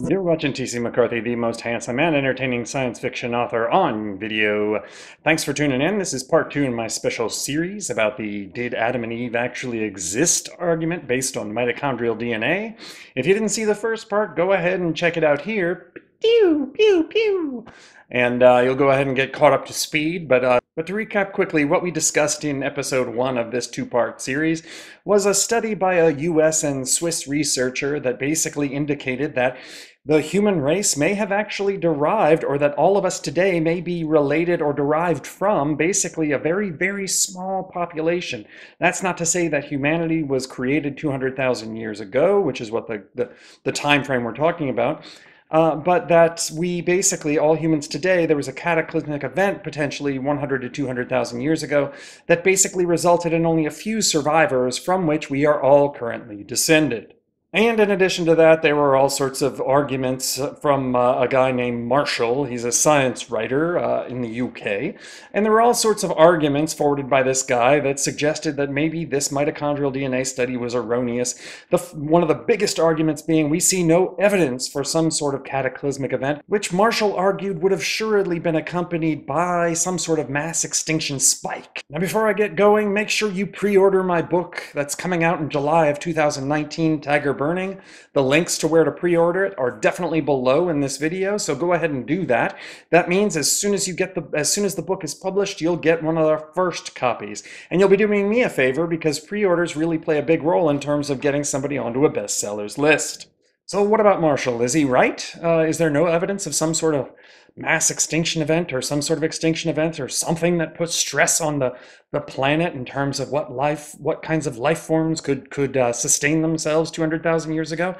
You're watching T.C. McCarthy, the most handsome and entertaining science fiction author on video. Thanks for tuning in. This is part 2 in my special series about the Did Adam and Eve Actually Exist argument based on mitochondrial DNA. If you didn't see the first part, go ahead and check it out here. Pew, pew, pew. And you'll go ahead and get caught up to speed. But to recap quickly, what we discussed in episode 1 of this two-part series was a study by a US and Swiss researcher that basically indicated that the human race may have actually derived, or that all of us today may be related or derived from, basically a very, very small population. That's not to say that humanity was created 200,000 years ago, which is what the time frame we're talking about. But that we basically, all humans today, there was a cataclysmic event potentially 100 to 200,000 years ago that basically resulted in only a few survivors from which we are all currently descended. And in addition to that, there were all sorts of arguments from a guy named Marshall. He's a science writer in the UK. And there were all sorts of arguments forwarded by this guy that suggested that maybe this mitochondrial DNA study was erroneous. One of the biggest arguments being we see no evidence for some sort of cataclysmic event, which Marshall argued would have assuredly been accompanied by some sort of mass extinction spike. Now, before I get going, make sure you pre-order my book that's coming out in July of 2019, Tyger. Burning. The links to where to pre-order it are definitely below in this video, so go ahead and do that. That means as soon as the book is published, you'll get one of the first copies. And you'll be doing me a favor because pre-orders really play a big role in terms of getting somebody onto a bestsellers list. So what about Marshall? Is he right? Is there no evidence of some sort of mass extinction event or some sort of extinction event or something that puts stress on the planet in terms of what kinds of life forms could sustain themselves 200,000 years ago?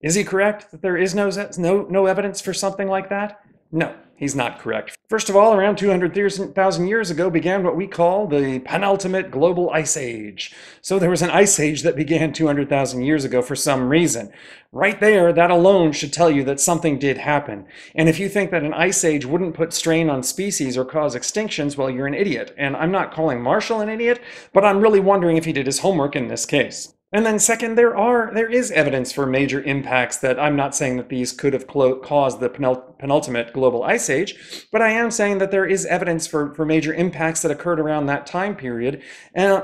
Is he correct that there is no evidence for something like that? No, he's not correct. First of all, around 200,000 years ago began what we call the penultimate global ice age. So there was an ice age that began 200,000 years ago for some reason. Right there, that alone should tell you that something did happen. And if you think that an ice age wouldn't put strain on species or cause extinctions, well, you're an idiot. And I'm not calling Marshall an idiot, but I'm really wondering if he did his homework in this case. And then second, there is evidence for major impacts that I'm not saying that these could have caused the penultimate global ice age, but I am saying that there is evidence for major impacts that occurred around that time period. And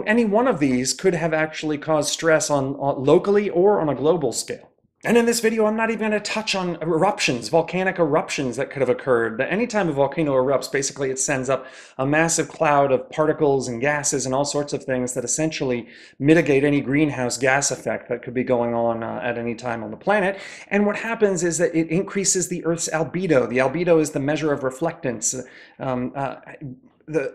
any one of these could have actually caused stress on locally or on a global scale. And in this video, I'm not even going to touch on eruptions, volcanic eruptions that could have occurred. Anytime a volcano erupts, basically it sends up a massive cloud of particles and gases and all sorts of things that essentially mitigate any greenhouse gas effect that could be going on at any time on the planet. And what happens is that it increases the Earth's albedo. The albedo is the measure of reflectance.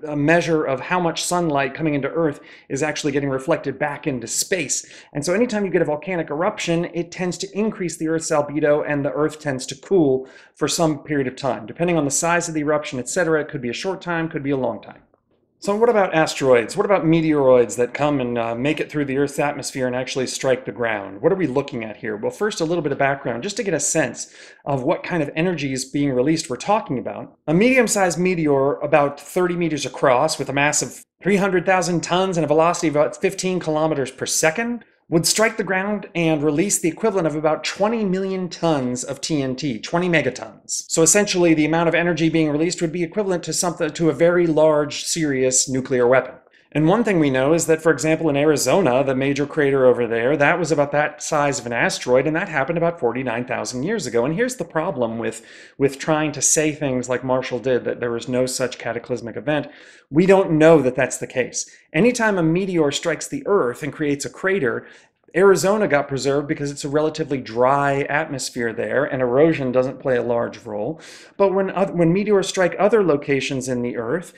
A measure of how much sunlight coming into Earth is actually getting reflected back into space. And so anytime you get a volcanic eruption, it tends to increase the Earth's albedo and the Earth tends to cool for some period of time. Depending on the size of the eruption, etc., it could be a short time, could be a long time. So what about asteroids? What about meteoroids that come and make it through the Earth's atmosphere and actually strike the ground? What are we looking at here? Well, first, a little bit of background, just to get a sense of what kind of energy is being released we're talking about. A medium-sized meteor about 30 meters across with a mass of 300,000 tons and a velocity of about 15 kilometers per second would strike the ground and release the equivalent of about 20 million tons of TNT, 20 megatons. So essentially the amount of energy being released would be equivalent to a very large, serious nuclear weapon. And one thing we know is that, for example, in Arizona, the major crater over there, that was about that size of an asteroid, and that happened about 49,000 years ago. And here's the problem with trying to say things like Marshall did, that there was no such cataclysmic event. We don't know that that's the case. Anytime a meteor strikes the Earth and creates a crater, Arizona got preserved because it's a relatively dry atmosphere there and erosion doesn't play a large role. But when meteors strike other locations in the Earth,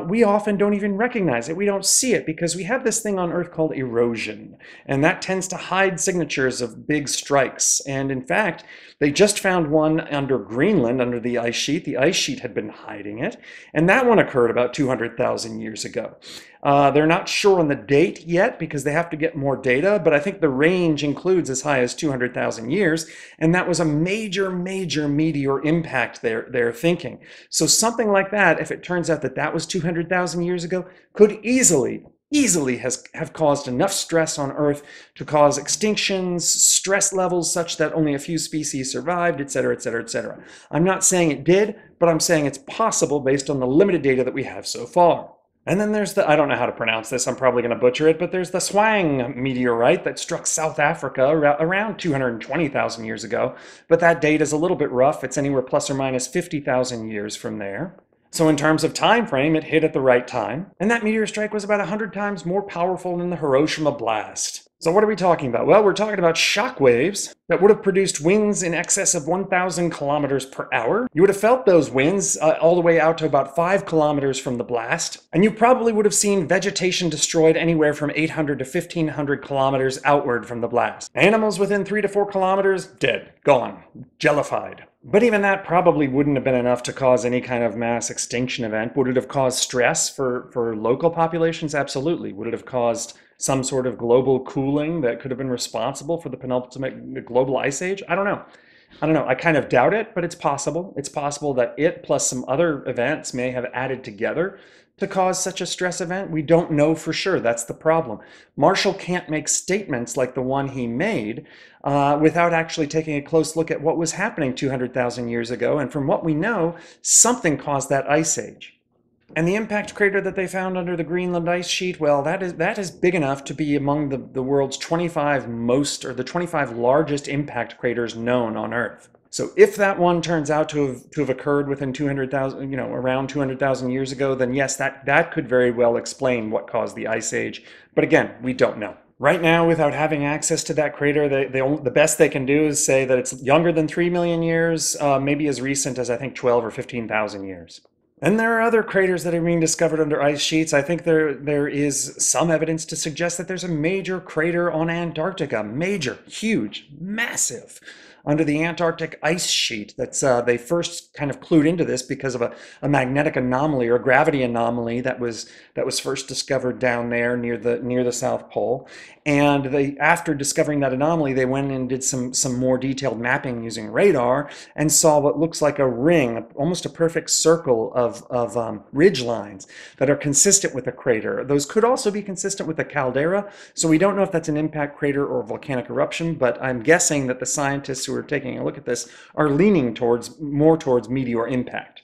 we often don't even recognize it. We don't see it because we have this thing on Earth called erosion, and that tends to hide signatures of big strikes. And in fact, they just found one under Greenland, under the ice sheet. The ice sheet had been hiding it, and that one occurred about 200,000 years ago. They're not sure on the date yet because they have to get more data, but I think the range includes as high as 200,000 years, and that was a major, major meteor impact they're thinking. So something like that, if it turns out that that was 200,000 years ago, could easily easily have caused enough stress on Earth to cause extinctions, stress levels such that only a few species survived, etc., etc., etc. I'm not saying it did, but I'm saying it's possible based on the limited data that we have so far. And then there's the, I don't know how to pronounce this, I'm probably going to butcher it, but there's the Swang meteorite that struck South Africa around 220,000 years ago. But that date is a little bit rough. It's anywhere plus or minus 50,000 years from there. So in terms of time frame, it hit at the right time. And that meteor strike was about 100 times more powerful than the Hiroshima blast. So what are we talking about? Well, we're talking about shock waves that would have produced winds in excess of 1,000 kilometers per hour. You would have felt those winds all the way out to about 5 kilometers from the blast. And you probably would have seen vegetation destroyed anywhere from 800 to 1,500 kilometers outward from the blast. Animals within 3 to 4 kilometers, dead, gone, jellified. But even that probably wouldn't have been enough to cause any kind of mass extinction event. Would it have caused stress for local populations? Absolutely. Would it have caused some sort of global cooling that could have been responsible for the penultimate global ice age? I don't know. I kind of doubt it, but it's possible. It's possible that it plus some other events may have added together to cause such a stress event. We don't know for sure. That's the problem. Marshall can't make statements like the one he made without actually taking a close look at what was happening 200,000 years ago. And from what we know, something caused that ice age. And the impact crater that they found under the Greenland ice sheet, well, that is big enough to be among the world's 25 most, or the 25 largest impact craters known on Earth. So if that one turns out to have occurred within 200,000, around 200,000 years ago, then yes, that could very well explain what caused the ice age. But again, we don't know. Right now, without having access to that crater, the best they can do is say that it's younger than 3 million years, maybe as recent as I think 12 or 15,000 years. And there are other craters that are being discovered under ice sheets. I think there is some evidence to suggest that there's a major crater on Antarctica. Major, huge, massive. Under the Antarctic ice sheet. That's they first kind of clued into this because of a magnetic anomaly or a gravity anomaly that was first discovered down there near the South Pole. And after discovering that anomaly, they went and did some more detailed mapping using radar and saw what looks like a ring, almost a perfect circle of ridge lines that are consistent with a crater. Those could also be consistent with a caldera. So we don't know if that's an impact crater or volcanic eruption, but I'm guessing that the scientists who are taking a look at this are leaning more towards meteor impact.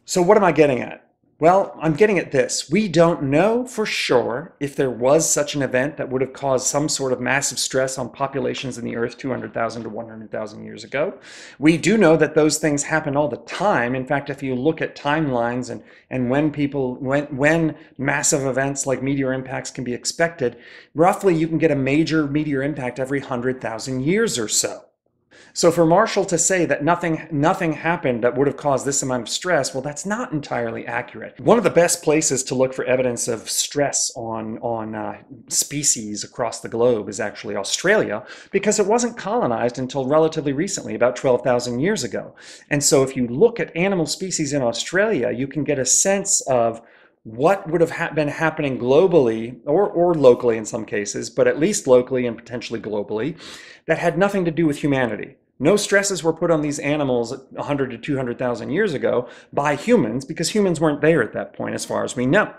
So what am I getting at? Well, I'm getting at this. We don't know for sure if there was such an event that would have caused some sort of massive stress on populations in the Earth 200,000 to 100,000 years ago. We do know that those things happen all the time. In fact, if you look at timelines and when massive events like meteor impacts can be expected, roughly you can get a major meteor impact every 100,000 years or so. So for Marshall to say that nothing happened that would have caused this amount of stress, well, that's not entirely accurate. One of the best places to look for evidence of stress on species across the globe is actually Australia, because it wasn't colonized until relatively recently, about 12,000 years ago. And so if you look at animal species in Australia, you can get a sense of what would have been happening globally or locally in some cases, but at least locally and potentially globally, that had nothing to do with humanity. No stresses were put on these animals 100 to 200,000 years ago by humans because humans weren't there at that point as far as we know.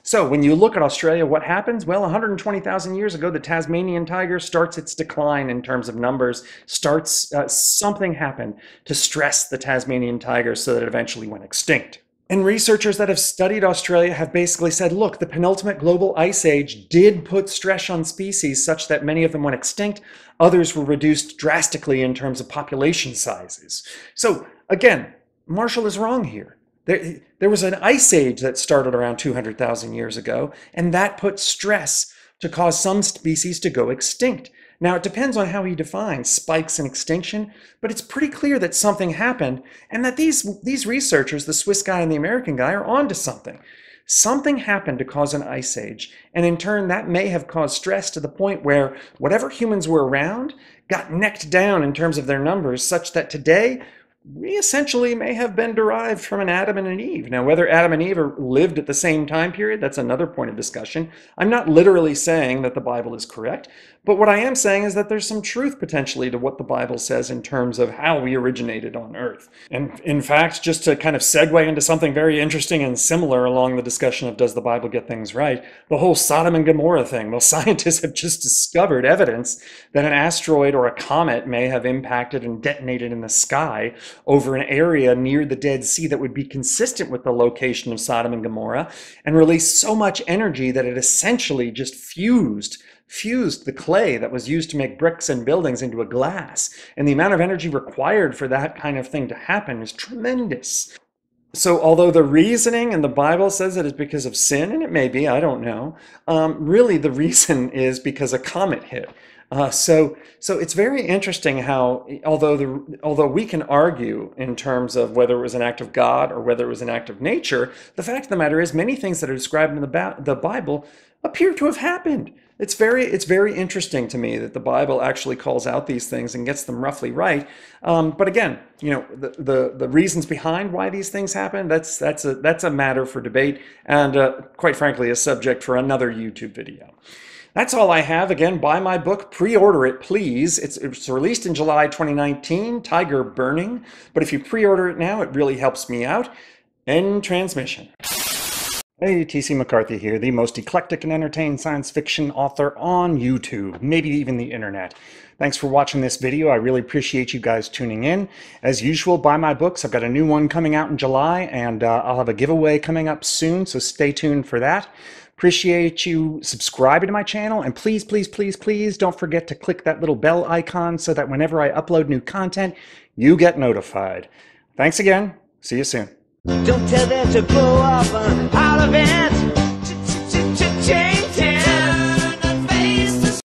So when you look at Australia, what happens? Well, 120,000 years ago, the Tasmanian tiger starts its decline in terms of numbers, something happened to stress the Tasmanian tiger so that it eventually went extinct. And researchers that have studied Australia have basically said, look, the penultimate global ice age did put stress on species such that many of them went extinct. Others were reduced drastically in terms of population sizes. So again, Marshall is wrong here. There was an ice age that started around 200,000 years ago, and that put stress to cause some species to go extinct. Now, it depends on how he defines spikes and extinction, but it's pretty clear that something happened and that these researchers, the Swiss guy and the American guy, are onto something. Something happened to cause an ice age, and in turn, that may have caused stress to the point where whatever humans were around got necked down in terms of their numbers, such that today, we essentially may have been derived from an Adam and an Eve. Now, whether Adam and Eve lived at the same time period, that's another point of discussion. I'm not literally saying that the Bible is correct, but what I am saying is that there's some truth potentially to what the Bible says in terms of how we originated on Earth. And in fact, just to kind of segue into something very interesting and similar along the discussion of does the Bible get things right, the whole Sodom and Gomorrah thing. Well, scientists have just discovered evidence that an asteroid or a comet may have impacted and detonated in the sky over an area near the Dead Sea that would be consistent with the location of Sodom and Gomorrah and released so much energy that it essentially just fused the clay that was used to make bricks and buildings into a glass. And the amount of energy required for that kind of thing to happen is tremendous. So although the reasoning in the Bible says it is because of sin, and it may be, I don't know, really the reason is because a comet hit. So it's very interesting how, although we can argue in terms of whether it was an act of God or whether it was an act of nature, the fact of the matter is many things that are described in the Bible appear to have happened. It's very interesting to me that the Bible actually calls out these things and gets them roughly right. But again, you know, the reasons behind why these things happen, that's a matter for debate and quite frankly a subject for another YouTube video. That's all I have. Again, buy my book, pre-order it, please. It's released in July 2019, Tyger Burning. But if you pre-order it now, it really helps me out. End transmission. Hey, TC McCarthy here, the most eclectic and entertaining science fiction author on YouTube, maybe even the internet. Thanks for watching this video. I really appreciate you guys tuning in. As usual, buy my books. I've got a new one coming out in July, and I'll have a giveaway coming up soon, so stay tuned for that. Appreciate you subscribing to my channel, and please, please, please, please don't forget to click that little bell icon so that whenever I upload new content, you get notified. Thanks again. See you soon. Don't tell them to grow up out of it.